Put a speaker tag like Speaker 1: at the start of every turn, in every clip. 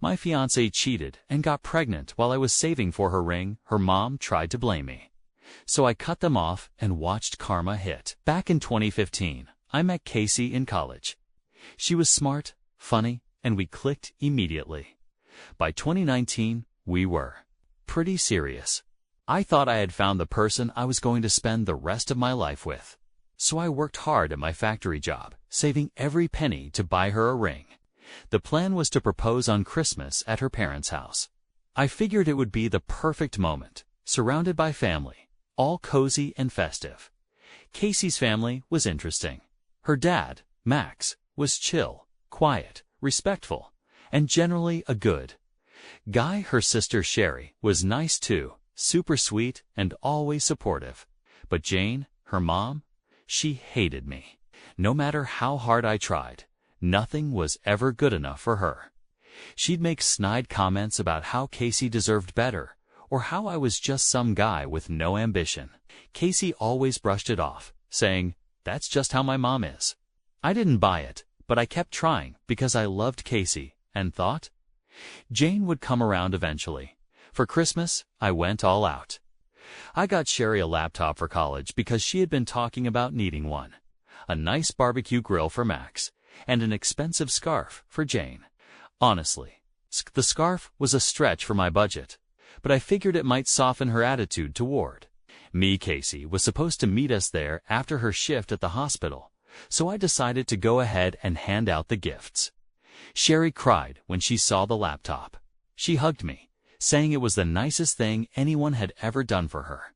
Speaker 1: My fiancée cheated and got pregnant while I was saving for her ring. Her mom tried to blame me. So I cut them off and watched karma hit. Back in 2015, I met Casey in college. She was smart, funny, and we clicked immediately. By 2019, we were pretty serious. I thought I had found the person I was going to spend the rest of my life with. So I worked hard at my factory job, saving every penny to buy her a ring. The plan was to propose on Christmas at her parents' house. I figured it would be the perfect moment, surrounded by family, all cozy and festive. Casey's family was interesting. Her dad, Max, was chill, quiet, respectful, and generally a good guy. Her sister Sherry was nice too, super sweet and always supportive. But Jane, her mom, she hated me. No matter how hard I tried, nothing was ever good enough for her. She'd make snide comments about how Casey deserved better, or how I was just some guy with no ambition. Casey always brushed it off, saying, "That's just how my mom is." I didn't buy it, but I kept trying because I loved Casey and thought Jane would come around eventually. For Christmas, I went all out. I got Sherry a laptop for college because she had been talking about needing one, a nice barbecue grill for Max, and an expensive scarf for Jane. Honestly, the scarf was a stretch for my budget, but I figured it might soften her attitude toward me. Casey was supposed to meet us there after her shift at the hospital, so I decided to go ahead and hand out the gifts. Sherry cried when she saw the laptop. She hugged me, saying it was the nicest thing anyone had ever done for her.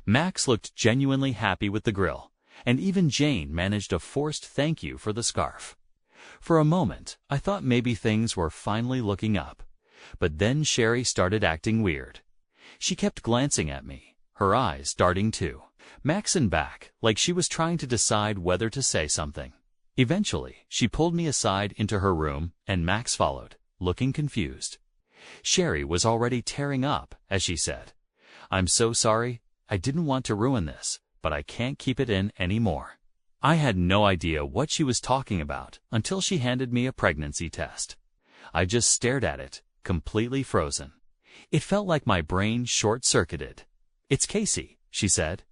Speaker 1: Max looked genuinely happy with the grill, and even Jane managed a forced thank you for the scarf. For a moment, I thought maybe things were finally looking up, but then Sherry started acting weird. She kept glancing at me, her eyes darting to Max and back, like she was trying to decide whether to say something. Eventually, she pulled me aside into her room, and Max followed, looking confused. Sherry was already tearing up as she said, "I'm so sorry, I didn't want to ruin this, but I can't keep it in anymore." I had no idea what she was talking about until she handed me a pregnancy test. I just stared at it, completely frozen. It felt like my brain short-circuited. "It's Casey," she said.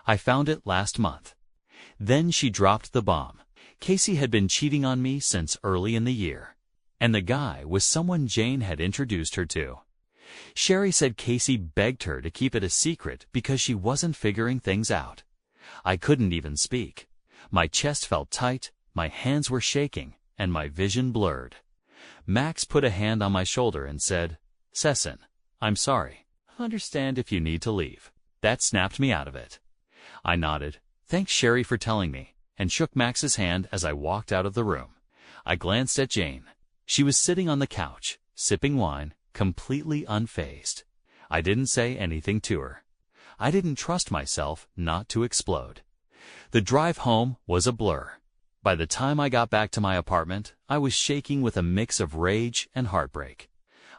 Speaker 1: "I found it last month." Then she dropped the bomb. Casey had been cheating on me since early in the year, and the guy was someone Jane had introduced her to. Sherry said Casey begged her to keep it a secret because she wasn't figuring things out. I couldn't even speak. My chest felt tight, my hands were shaking, and my vision blurred. Max put a hand on my shoulder and said, "Sesson, I'm sorry. I understand if you need to leave." That snapped me out of it. I nodded, thanked Sherry for telling me, and shook Max's hand as I walked out of the room. I glanced at Jane. She was sitting on the couch, sipping wine, completely unfazed. I didn't say anything to her. I didn't trust myself not to explode. The drive home was a blur. By the time I got back to my apartment, I was shaking with a mix of rage and heartbreak.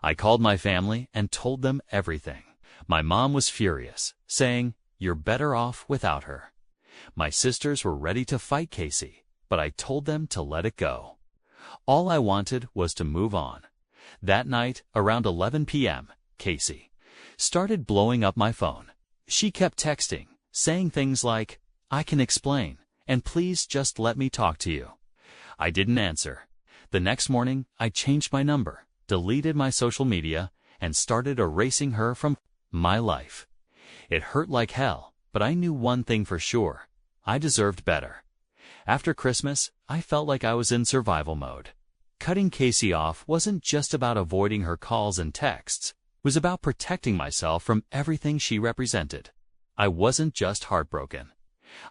Speaker 1: I called my family and told them everything. My mom was furious, saying, "You're better off without her." My sisters were ready to fight Casey, but I told them to let it go. All I wanted was to move on. That night, around 11 p.m., Casey started blowing up my phone. She kept texting, saying things like, "I can explain, and please just let me talk to you." I didn't answer. The next morning, I changed my number, deleted my social media, and started erasing her from my life. It hurt like hell, but I knew one thing for sure. I deserved better. After Christmas, I felt like I was in survival mode. Cutting Casey off wasn't just about avoiding her calls and texts. It was about protecting myself from everything she represented. I wasn't just heartbroken.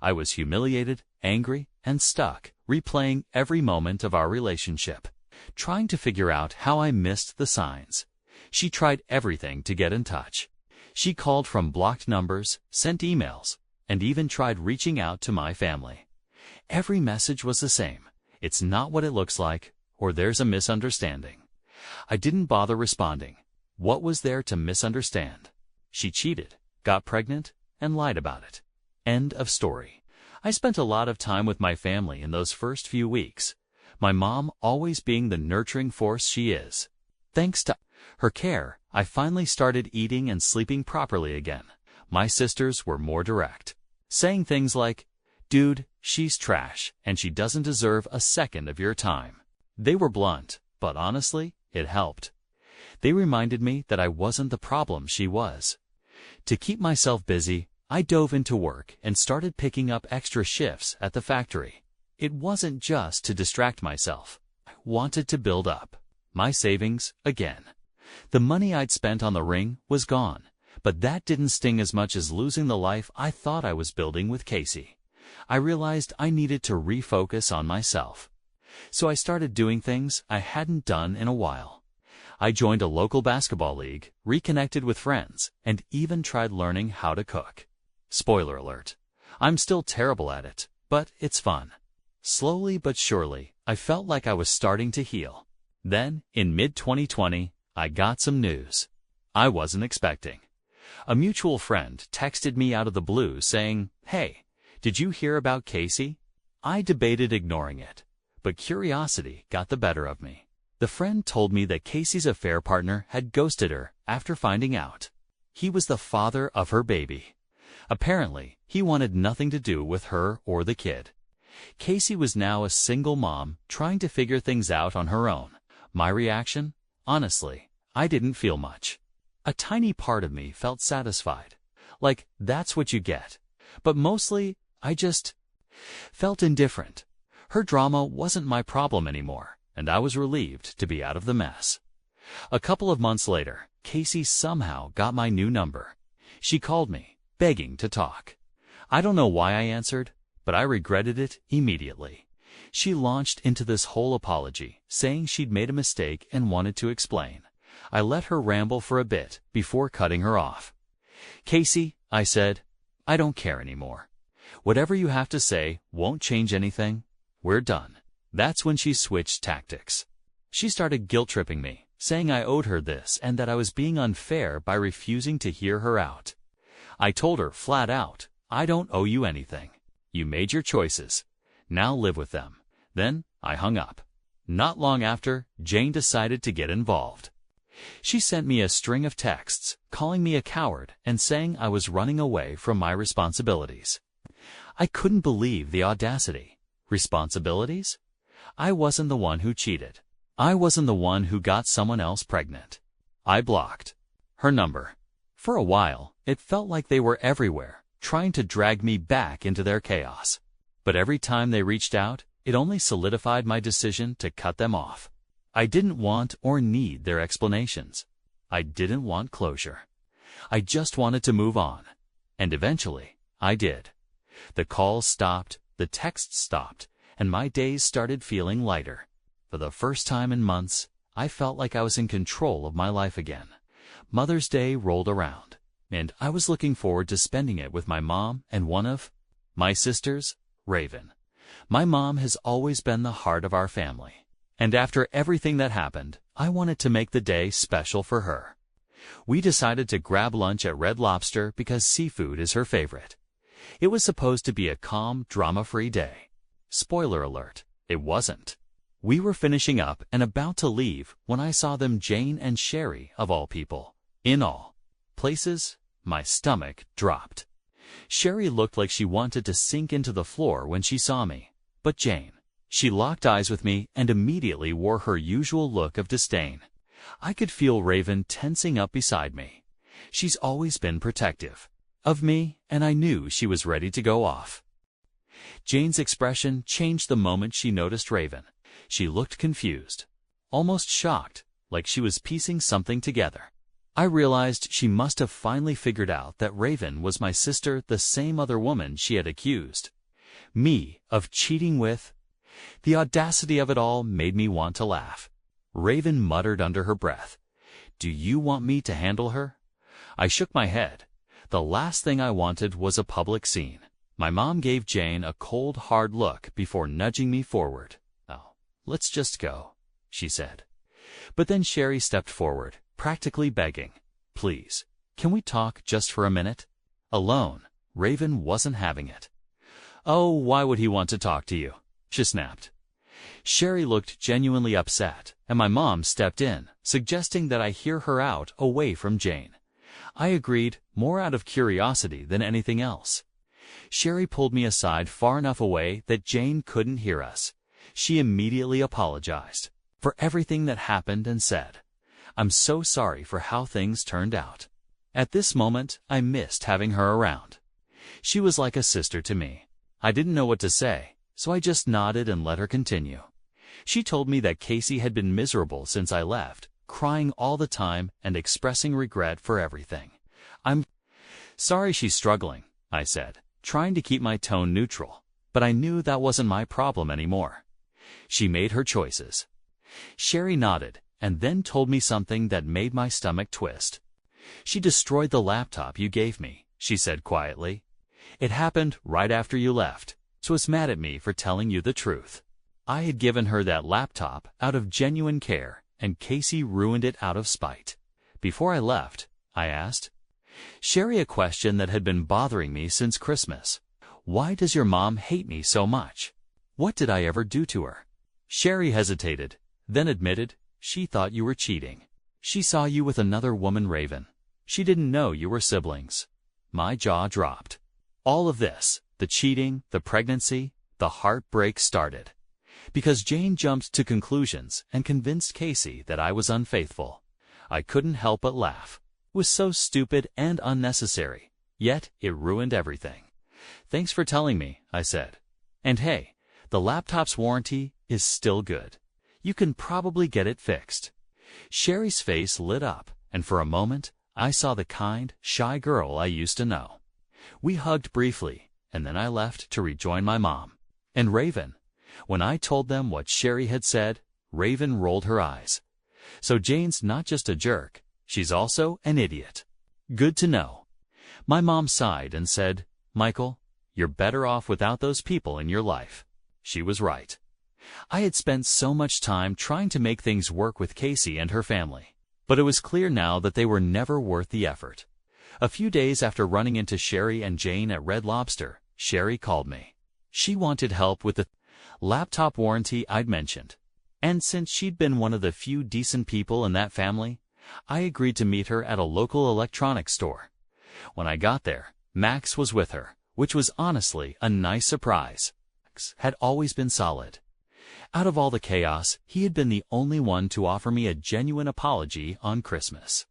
Speaker 1: I was humiliated, angry, and stuck, replaying every moment of our relationship, trying to figure out how I missed the signs. She tried everything to get in touch. She called from blocked numbers, sent emails, and even tried reaching out to my family. Every message was the same. "It's not what it looks like," or "there's a misunderstanding." I didn't bother responding. What was there to misunderstand? She cheated, got pregnant, and lied about it. End of story. I spent a lot of time with my family in those first few weeks, my mom always being the nurturing force she is. Thanks to her care, I finally started eating and sleeping properly again. My sisters were more direct, saying things like, "Dude, she's trash, and she doesn't deserve a second of your time." They were blunt, but honestly, it helped. They reminded me that I wasn't the problem, she was. To keep myself busy, I dove into work and started picking up extra shifts at the factory. It wasn't just to distract myself. I wanted to build up my savings again. The money I'd spent on the ring was gone, but that didn't sting as much as losing the life I thought I was building with Casey. I realized I needed to refocus on myself. So I started doing things I hadn't done in a while. I joined a local basketball league, reconnected with friends, and even tried learning how to cook. Spoiler alert, I'm still terrible at it, but it's fun. Slowly but surely, I felt like I was starting to heal. Then, in mid-2020, I got some news I wasn't expecting. A mutual friend texted me out of the blue saying, "Hey, did you hear about Casey?" I debated ignoring it, but curiosity got the better of me. The friend told me that Casey's affair partner had ghosted her after finding out he was the father of her baby. Apparently, he wanted nothing to do with her or the kid. Casey was now a single mom trying to figure things out on her own. My reaction? Honestly, I didn't feel much. A tiny part of me felt satisfied, like that's what you get. But mostly, I just felt indifferent. Her drama wasn't my problem anymore, and I was relieved to be out of the mess. A couple of months later, Casey somehow got my new number. She called me, begging to talk. I don't know why I answered, but I regretted it immediately. She launched into this whole apology, saying she'd made a mistake and wanted to explain. I let her ramble for a bit before cutting her off. "Casey," I said, "I don't care anymore. Whatever you have to say won't change anything. We're done." That's when she switched tactics. She started guilt-tripping me, saying I owed her this and that I was being unfair by refusing to hear her out. I told her flat out, "I don't owe you anything. You made your choices. Now live with them." Then I hung up. Not long after, Jane decided to get involved. She sent me a string of texts, calling me a coward and saying I was running away from my responsibilities. I couldn't believe the audacity. Responsibilities? I wasn't the one who cheated. I wasn't the one who got someone else pregnant. I blocked her number. For a while, it felt like they were everywhere, trying to drag me back into their chaos. But every time they reached out, it only solidified my decision to cut them off. I didn't want or need their explanations. I didn't want closure. I just wanted to move on. And eventually, I did. The calls stopped, the texts stopped, and my days started feeling lighter. For the first time in months, I felt like I was in control of my life again. Mother's Day rolled around, and I was looking forward to spending it with my mom and one of my sisters, Raven. My mom has always been the heart of our family, and after everything that happened, I wanted to make the day special for her. We decided to grab lunch at Red Lobster because seafood is her favorite. It was supposed to be a calm, drama-free day. Spoiler alert, it wasn't. We were finishing up and about to leave when I saw them, Jane and Sherry, of all people. In all places, my stomach dropped. Sherry looked like she wanted to sink into the floor when she saw me. But Jane, she locked eyes with me and immediately wore her usual look of disdain. I could feel Raven tensing up beside me. She's always been protective of me, and I knew she was ready to go off. Jane's expression changed the moment she noticed Raven. She looked confused, almost shocked, like she was piecing something together. I realized she must have finally figured out that Raven was my sister, the same other woman she had accused me of cheating with. The audacity of it all made me want to laugh. Raven muttered under her breath, "Do you want me to handle her?" I shook my head. The last thing I wanted was a public scene. My mom gave Jane a cold, hard look before nudging me forward. "Oh, let's just go," she said. But then Sherry stepped forward, practically begging, "Please, can we talk just for a minute?" Alone, Raven wasn't having it. "Oh, why would he want to talk to you?" she snapped. Sherry looked genuinely upset, and my mom stepped in, suggesting that I hear her out away from Jane. I agreed, more out of curiosity than anything else. Sherry pulled me aside far enough away that Jane couldn't hear us. She immediately apologized for everything that happened and said, "I'm so sorry for how things turned out." At this moment, I missed having her around. She was like a sister to me. I didn't know what to say, so I just nodded and let her continue. She told me that Casey had been miserable since I left, crying all the time and expressing regret for everything. "I'm sorry she's struggling," I said, trying to keep my tone neutral, but I knew that wasn't my problem anymore. She made her choices. Sherry nodded and then told me something that made my stomach twist. "She destroyed the laptop you gave me," she said quietly. "It happened right after you left, so it's mad at me for telling you the truth. I had given her that laptop out of genuine care, and Casey ruined it out of spite." Before I left, I asked Sherry a question that had been bothering me since Christmas. "Why does your mom hate me so much? What did I ever do to her?" Sherry hesitated, then admitted she thought you were cheating. "She saw you with another woman, Raven. She didn't know you were siblings." My jaw dropped. All of this, the cheating, the pregnancy, the heartbreak started because Jane jumped to conclusions and convinced Casey that I was unfaithful. I couldn't help but laugh. It was so stupid and unnecessary, yet it ruined everything. "Thanks for telling me," I said. "And hey, the laptop's warranty is still good. You can probably get it fixed." Sherry's face lit up, and for a moment, I saw the kind, shy girl I used to know. We hugged briefly, and then I left to rejoin my mom and Raven. When I told them what Sherry had said, Raven rolled her eyes. "So Jane's not just a jerk, she's also an idiot. Good to know." My mom sighed and said, "Michael, you're better off without those people in your life." She was right. I had spent so much time trying to make things work with Casey and her family, but it was clear now that they were never worth the effort. A few days after running into Sherry and Jane at Red Lobster, Sherry called me. She wanted help with the laptop warranty I'd mentioned, and since she'd been one of the few decent people in that family, I agreed to meet her at a local electronics store. When I got there, Max was with her, which was honestly a nice surprise. Max had always been solid. Out of all the chaos, he had been the only one to offer me a genuine apology on Christmas.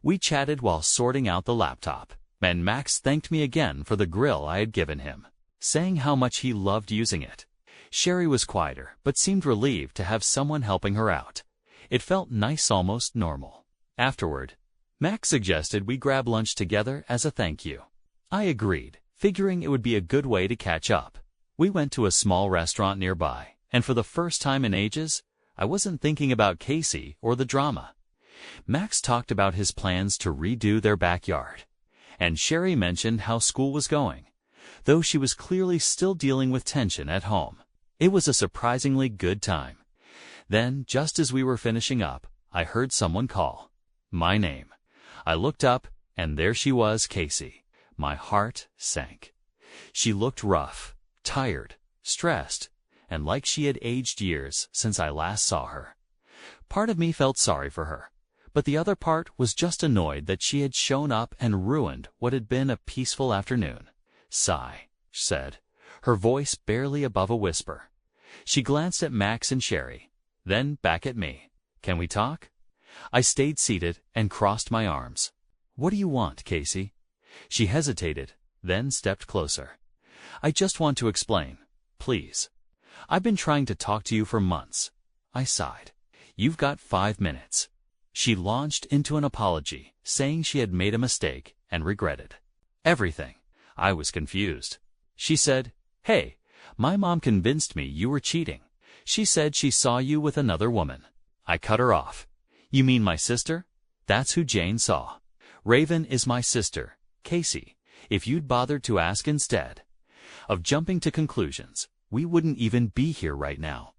Speaker 1: We chatted while sorting out the laptop, and Max thanked me again for the grill I had given him, saying how much he loved using it. Sherry was quieter, but seemed relieved to have someone helping her out. It felt nice, almost normal. Afterward, Max suggested we grab lunch together as a thank you. I agreed, figuring it would be a good way to catch up. We went to a small restaurant nearby, and for the first time in ages, I wasn't thinking about Casey or the drama. Max talked about his plans to redo their backyard, and Sherry mentioned how school was going, though she was clearly still dealing with tension at home. It was a surprisingly good time. Then, just as we were finishing up, I heard someone call my name. I looked up, and there she was, Casey. My heart sank. She looked rough, tired, stressed, and like she had aged years since I last saw her. Part of me felt sorry for her, but the other part was just annoyed that she had shown up and ruined what had been a peaceful afternoon. "Sigh," she said, her voice barely above a whisper. She glanced at Max and Sherry, then back at me. "Can we talk?" I stayed seated and crossed my arms. "What do you want, Casey?" She hesitated, then stepped closer. "I just want to explain, please. I've been trying to talk to you for months." I sighed. "You've got 5 minutes." She launched into an apology, saying she had made a mistake and regretted everything. I was confused. She said, "Hey, my mom convinced me you were cheating. She said she saw you with another woman." I cut her off. "You mean my sister? That's who Jane saw. Raven is my sister, Casey. If you'd bothered to ask instead of jumping to conclusions, we wouldn't even be here right now."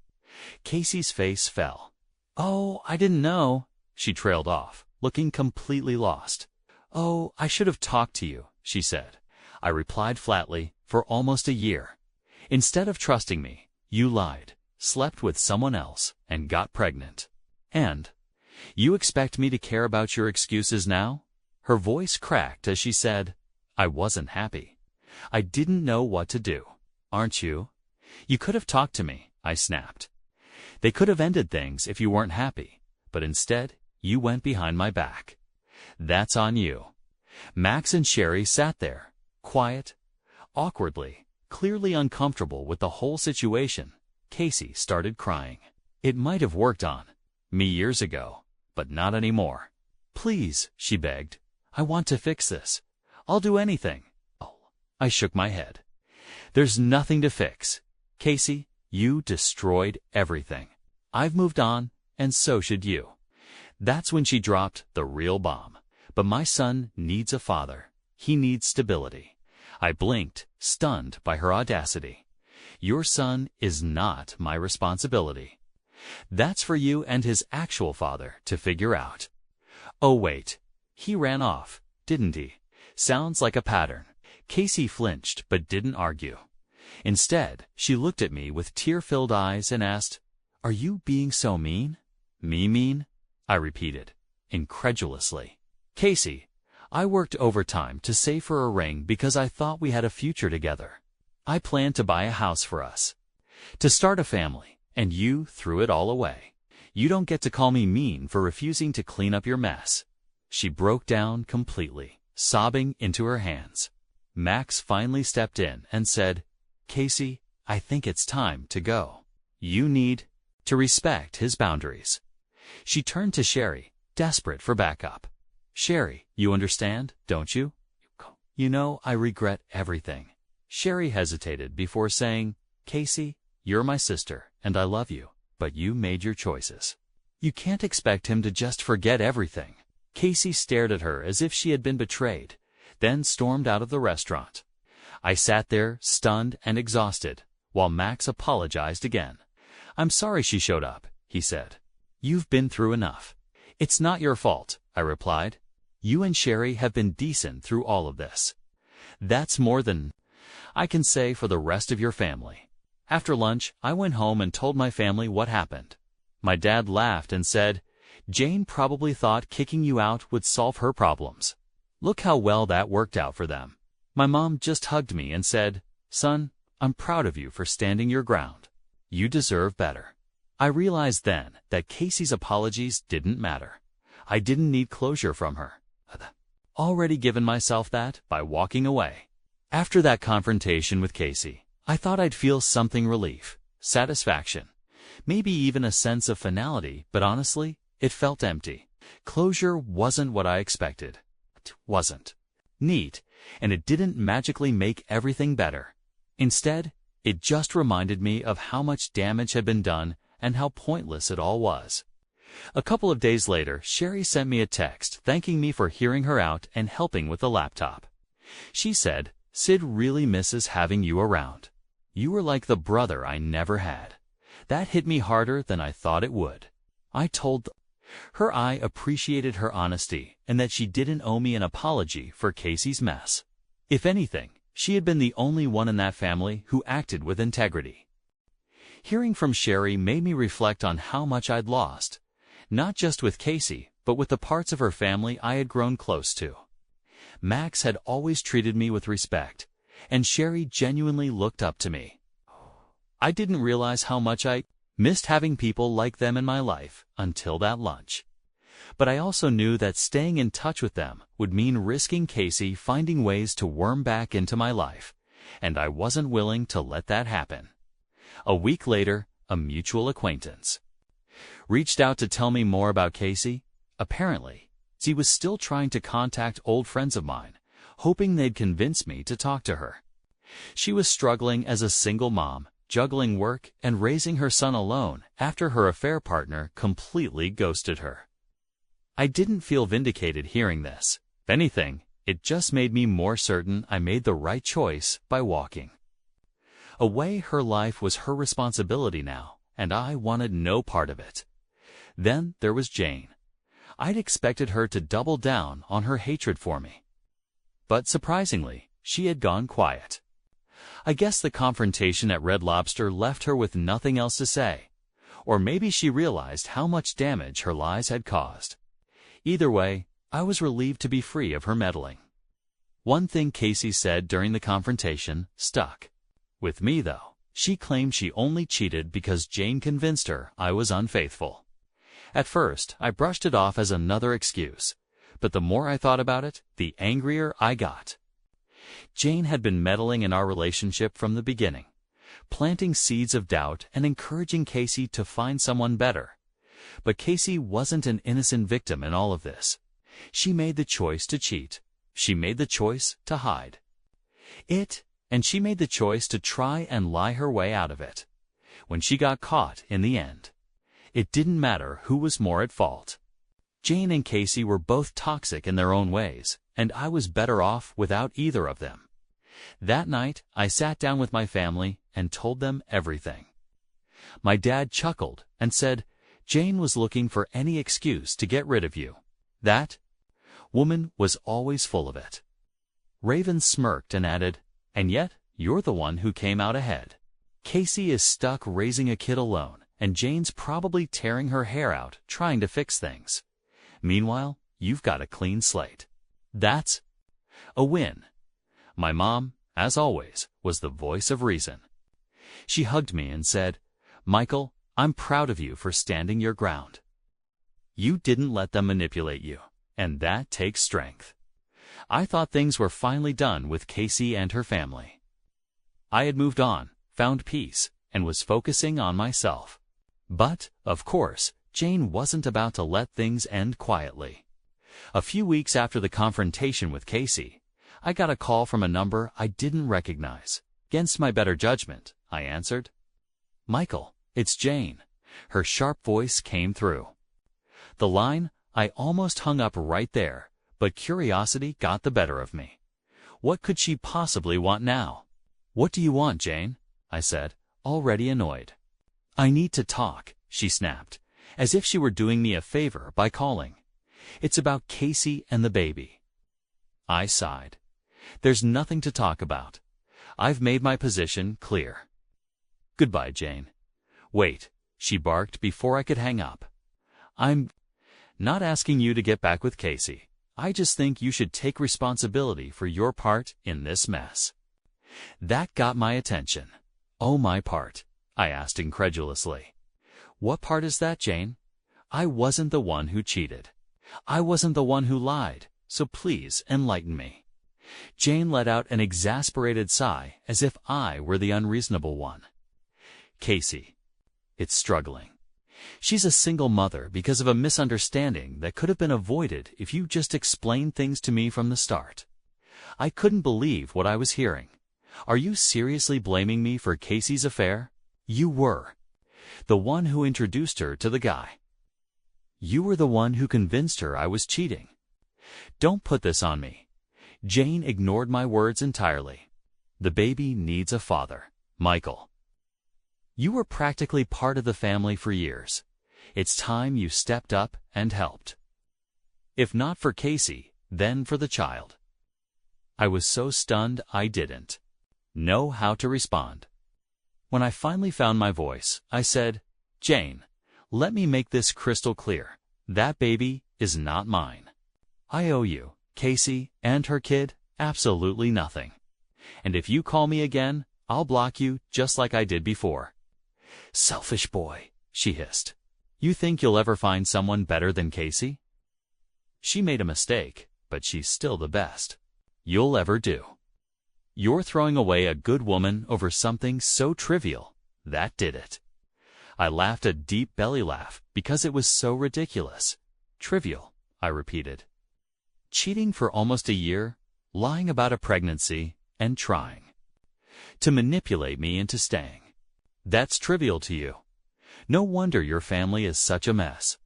Speaker 1: Casey's face fell. "Oh, I didn't know." She trailed off, looking completely lost. "Oh, I should have talked to you," she said. I replied flatly, "For almost a year. Instead of trusting me, you lied, slept with someone else, and got pregnant. And you expect me to care about your excuses now? Her voice cracked as she said, I wasn't happy. I didn't know what to do. Aren't you? You could have talked to me, I snapped. They could have ended things if you weren't happy, but instead, you went behind my back. That's on you. Max and Sherry sat there, quiet, awkwardly, clearly uncomfortable with the whole situation. Casey started crying. It might have worked on me years ago, but not anymore. Please, she begged. I want to fix this. I'll do anything. I shook my head. There's nothing to fix. Casey, you destroyed everything. I've moved on, and so should you. That's when she dropped the real bomb. But my son needs a father. He needs stability. I blinked, stunned by her audacity. Your son is not my responsibility. That's for you and his actual father to figure out. Oh wait, he ran off, didn't he? Sounds like a pattern. Casey flinched but didn't argue. Instead, she looked at me with tear-filled eyes and asked, Are you being so mean? Me mean? I repeated, incredulously. Casey, I worked overtime to save for a ring because I thought we had a future together. I planned to buy a house for us, to start a family, and you threw it all away. You don't get to call me mean for refusing to clean up your mess. She broke down completely, sobbing into her hands. Max finally stepped in and said, Casey, I think it's time to go. You need to respect his boundaries. She turned to Sherry, desperate for backup. Sherry, you understand, don't you? You know, I regret everything. Sherry hesitated before saying, Casey, you're my sister, and I love you, but you made your choices. You can't expect him to just forget everything. Casey stared at her as if she had been betrayed, then stormed out of the restaurant. I sat there, stunned and exhausted, while Max apologized again. I'm sorry she showed up, he said. You've been through enough. It's not your fault, I replied. You and Sherry have been decent through all of this. That's more than I can say for the rest of your family. After lunch, I went home and told my family what happened. My dad laughed and said, Jane probably thought kicking you out would solve her problems. Look how well that worked out for them. My mom just hugged me and said, Son, I'm proud of you for standing your ground. You deserve better. I realized then that Casey's apologies didn't matter. I didn't need closure from her. I'd already given myself that by walking away. After that confrontation with Casey, I thought I'd feel something relief, satisfaction, maybe even a sense of finality, but honestly, it felt empty. Closure wasn't what I expected. It wasn't neat, and it didn't magically make everything better. Instead, it just reminded me of how much damage had been done and how pointless it all was. A couple of days later, Sherry sent me a text thanking me for hearing her out and helping with the laptop. She said, Sid really misses having you around. You were like the brother I never had. That hit me harder than I thought it would. I told her I appreciated her honesty and that she didn't owe me an apology for Casey's mess. If anything, she had been the only one in that family who acted with integrity. Hearing from Sherry made me reflect on how much I'd lost, not just with Casey, but with the parts of her family I had grown close to. Max had always treated me with respect, and Sherry genuinely looked up to me. I didn't realize how much I missed having people like them in my life until that lunch. But I also knew that staying in touch with them would mean risking Casey finding ways to worm back into my life, and I wasn't willing to let that happen. A week later, a mutual acquaintance reached out to tell me more about Casey. Apparently, she was still trying to contact old friends of mine, hoping they'd convince me to talk to her. She was struggling as a single mom, juggling work and raising her son alone after her affair partner completely ghosted her. I didn't feel vindicated hearing this. If anything, it just made me more certain I made the right choice by walking away. Her life was her responsibility now, and I wanted no part of it. Then there was Jane. I'd expected her to double down on her hatred for me. But surprisingly, she had gone quiet. I guess the confrontation at Red Lobster left her with nothing else to say. Or maybe she realized how much damage her lies had caused. Either way, I was relieved to be free of her meddling. One thing Casey said during the confrontation stuck. With me, though, she claimed she only cheated because Jane convinced her I was unfaithful. At first, I brushed it off as another excuse, but the more I thought about it, the angrier I got. Jane had been meddling in our relationship from the beginning, planting seeds of doubt and encouraging Casey to find someone better. But Casey wasn't an innocent victim in all of this. She made the choice to cheat. She made the choice to hide. And she made the choice to try and lie her way out of it. When she got caught in the end, it didn't matter who was more at fault. Jane and Casey were both toxic in their own ways, and I was better off without either of them. That night, I sat down with my family and told them everything. My dad chuckled and said, "Jane was looking for any excuse to get rid of you. That woman was always full of it." Raven smirked and added, "And yet, you're the one who came out ahead. Casey is stuck raising a kid alone, and Jane's probably tearing her hair out trying to fix things. Meanwhile, you've got a clean slate. That's a win." My mom, as always, was the voice of reason. She hugged me and said, "Michael, I'm proud of you for standing your ground. You didn't let them manipulate you, and that takes strength." I thought things were finally done with Casey and her family. I had moved on, found peace, and was focusing on myself. But, of course, Jane wasn't about to let things end quietly. A few weeks after the confrontation with Casey, I got a call from a number I didn't recognize. Against my better judgment, I answered. "Michael, it's Jane." Her sharp voice came through. The line, I almost hung up right there, but curiosity got the better of me. What could she possibly want now? "What do you want, Jane?" I said, already annoyed. "I need to talk," she snapped, as if she were doing me a favor by calling. "It's about Casey and the baby." I sighed. "There's nothing to talk about. I've made my position clear." "Goodbye, Jane." "Wait," she barked before I could hang up. "I'm not asking you to get back with Casey. I just think you should take responsibility for your part in this mess." That got my attention. "Oh, my part?" I asked incredulously. "What part is that, Jane? I wasn't the one who cheated. I wasn't the one who lied, so please enlighten me." Jane let out an exasperated sigh as if I were the unreasonable one. "Casey, it's struggling. She's a single mother because of a misunderstanding that could have been avoided if you just explained things to me from the start." I couldn't believe what I was hearing. "Are you seriously blaming me for Casey's affair? You were. The one who introduced her to the guy. You were the one who convinced her I was cheating. Don't put this on me." Jane ignored my words entirely. "The baby needs a father, Michael. You were practically part of the family for years. It's time you stepped up and helped. If not for Casey, then for the child." I was so stunned I didn't know how to respond. When I finally found my voice, I said, "Jane, let me make this crystal clear. That baby is not mine. I owe you, Casey, and her kid, absolutely nothing. And if you call me again, I'll block you just like I did before." "Selfish boy," she hissed. "You think you'll ever find someone better than Casey? She made a mistake, but she's still the best you'll ever do. You're throwing away a good woman over something so trivial. That did it." I laughed a deep belly laugh because it was so ridiculous. "Trivial," I repeated. "Cheating for almost a year, lying about a pregnancy, and trying to manipulate me into staying. That's trivial to you. No wonder your family is such a mess."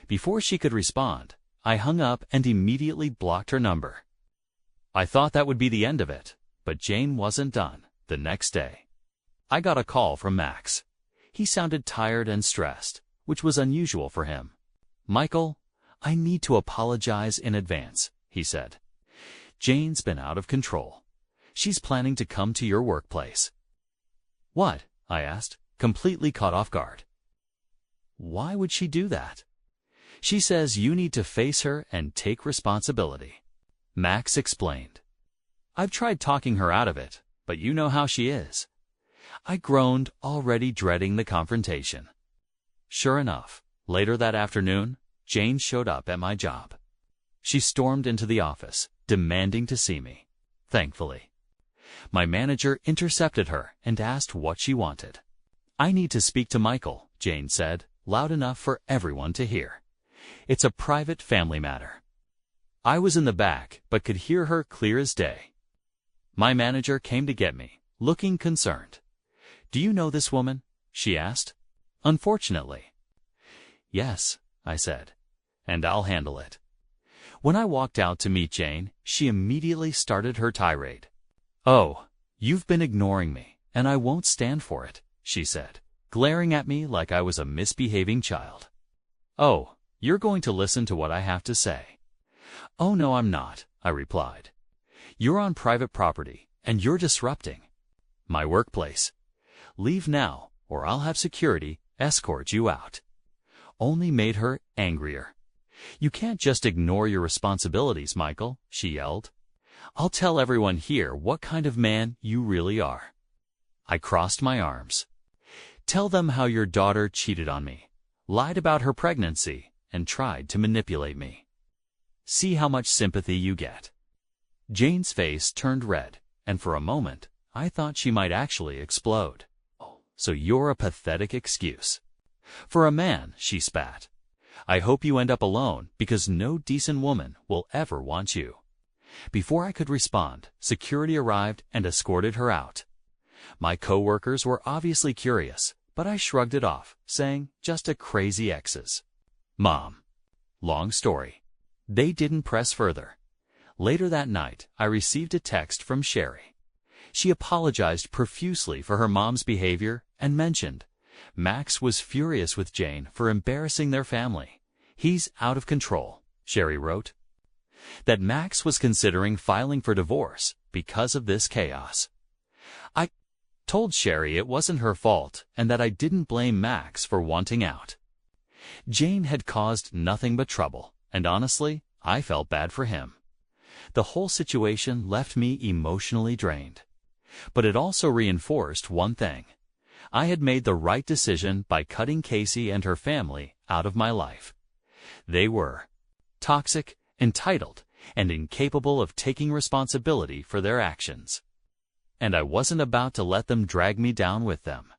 Speaker 1: Before she could respond, I hung up and immediately blocked her number. I thought that would be the end of it, but Jane wasn't done. The next day, I got a call from Max. He sounded tired and stressed, which was unusual for him. "Michael, I need to apologize in advance," he said. "Jane's been out of control. She's planning to come to your workplace." "What?" I asked, completely caught off guard. "Why would she do that?" "She says you need to face her and take responsibility," Max explained. "I've tried talking her out of it, but you know how she is." I groaned, already dreading the confrontation. Sure enough, later that afternoon, Jane showed up at my job. She stormed into the office, demanding to see me. Thankfully, my manager intercepted her and asked what she wanted. "I need to speak to Michael," Jane said, loud enough for everyone to hear. "It's a private family matter." I was in the back, but could hear her clear as day. My manager came to get me, looking concerned. "Do you know this woman?" she asked. "Unfortunately." "Yes," I said, "and I'll handle it." When I walked out to meet Jane, she immediately started her tirade. "Oh, you've been ignoring me, and I won't stand for it," she said, glaring at me like I was a misbehaving child. "Oh, you're going to listen to what I have to say." "Oh no, I'm not," I replied. "You're on private property, and you're disrupting my workplace. Leave now, or I'll have security escort you out." Only made her angrier. "You can't just ignore your responsibilities, Michael," she yelled. "I'll tell everyone here what kind of man you really are." I crossed my arms. "Tell them how your daughter cheated on me, lied about her pregnancy, and tried to manipulate me. See how much sympathy you get." Jane's face turned red, and for a moment, I thought she might actually explode. "Oh, so you're a pathetic excuse for a man," she spat. "I hope you end up alone, because no decent woman will ever want you." Before I could respond, security arrived and escorted her out. My coworkers were obviously curious, but I shrugged it off, saying, "Just a crazy ex's mom." Long story. They didn't press further. Later that night, I received a text from Sherry. She apologized profusely for her mom's behavior and mentioned Max was furious with Jane for embarrassing their family. "He's out of control," Sherry wrote. That Max was considering filing for divorce because of this chaos. I told Sherry it wasn't her fault and that I didn't blame Max for wanting out. Jane had caused nothing but trouble, and honestly, I felt bad for him. The whole situation left me emotionally drained. But it also reinforced one thing. I had made the right decision by cutting Casey and her family out of my life. They were toxic, entitled, and incapable of taking responsibility for their actions. And I wasn't about to let them drag me down with them.